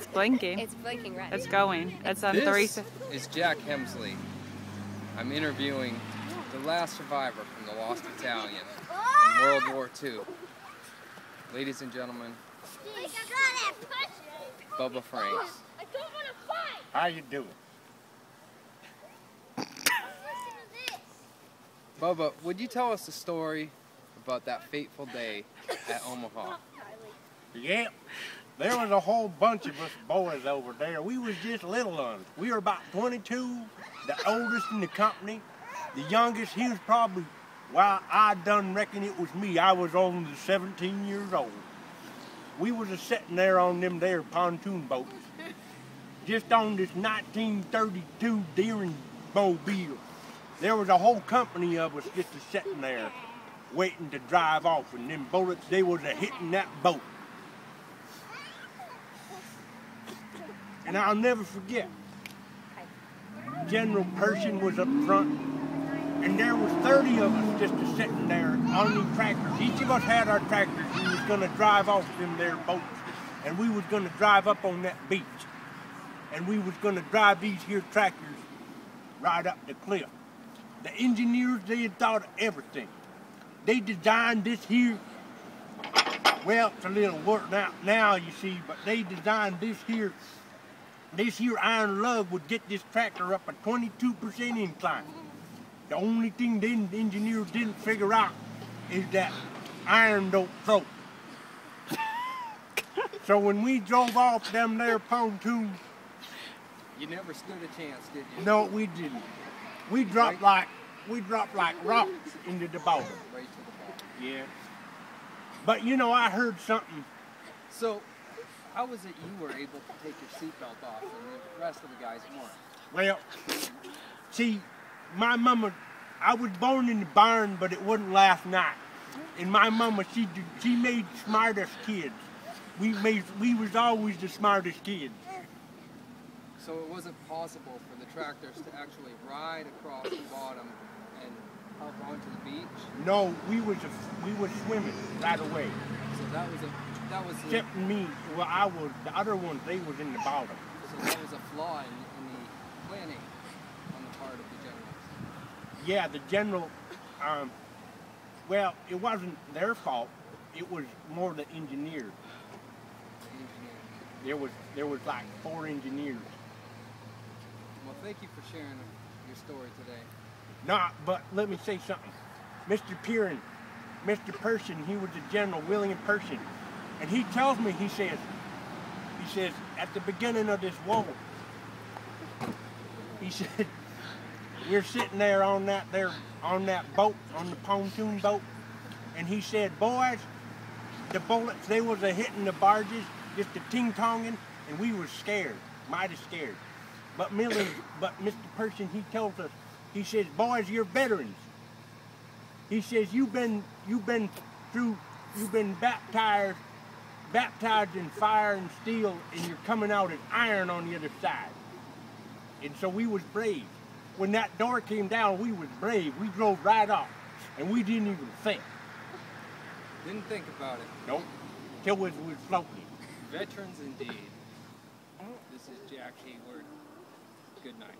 It's blinking. It's blinking red. It's going. It's on 3. This is Jack Hemsley. I'm interviewing the last survivor from the Lost Battalion in World War II. Ladies and gentlemen, Bubba Franks. How you doing? Bubba, would you tell us the story about that fateful day at Omaha? Yep. There was a whole bunch of us boys over there. We was just little ones. We were about 22, the oldest in the company. The youngest, he was probably, well, I done reckon it was me. I was only 17 years old. We was a-sitting there on them there pontoon boats, just on this 1932 Deering mobile. There was a whole company of us just a-sitting there, waiting to drive off, and them bullets, they was a-hitting that boat. And I'll never forget, General Pershing was up front, and there was 30 of us just a-sitting there on these tractors. Each of us had our tractors. We was gonna drive off them there boats, and we was gonna drive up on that beach, and we was gonna drive these here tractors right up the cliff. The engineers, they had thought of everything. They designed this here, well, it's a little worked out now, you see, but they designed this here iron lug would get this tractor up a 22% incline. The only thing the engineers didn't figure out is that iron don't float. So when we drove off them there pontoons, You never stood a chance, did you? no, we didn't. We dropped like rocks into the bottom. Right to the bottom. Yeah. But you know, I heard something. So, how was it you were able to take your seatbelt off and the rest of the guys weren't? Well, see, my mama, I was born in the barn, but it wasn't last night. And my mama, she made smartest kids. We was always the smartest kids. So it wasn't possible for the tractors to actually ride across the bottom and up onto the beach? No, we was swimming right away. So that was Except me, well, I was, the other ones, they was in the bottom. So that was a flaw in the planning on the part of the generals. Yeah, the general, well, it wasn't their fault. It was more the engineers. There was like 4 engineers. Well, thank you for sharing your story today. Nah, but let me say something. Mr. Pearson, Mr. Pershing, he was the General, William Pershing. And he tells me, he says, at the beginning of this war, he said, we're sitting there on that boat, on the pontoon boat, and he said, boys, the bullets, they was a-hitting the barges, just a ting-tonging, and we were scared, mighty scared. But Mr. Pershing, he tells us, he says, boys, you're veterans. He says, you've been baptized in fire and steel, and you're coming out as iron on the other side. And so we was brave. When that door came down, we was brave. We drove right off, and we didn't even think. Didn't think about it. Nope, till we was floating. Veterans indeed. This is Jack Hayward. Good night.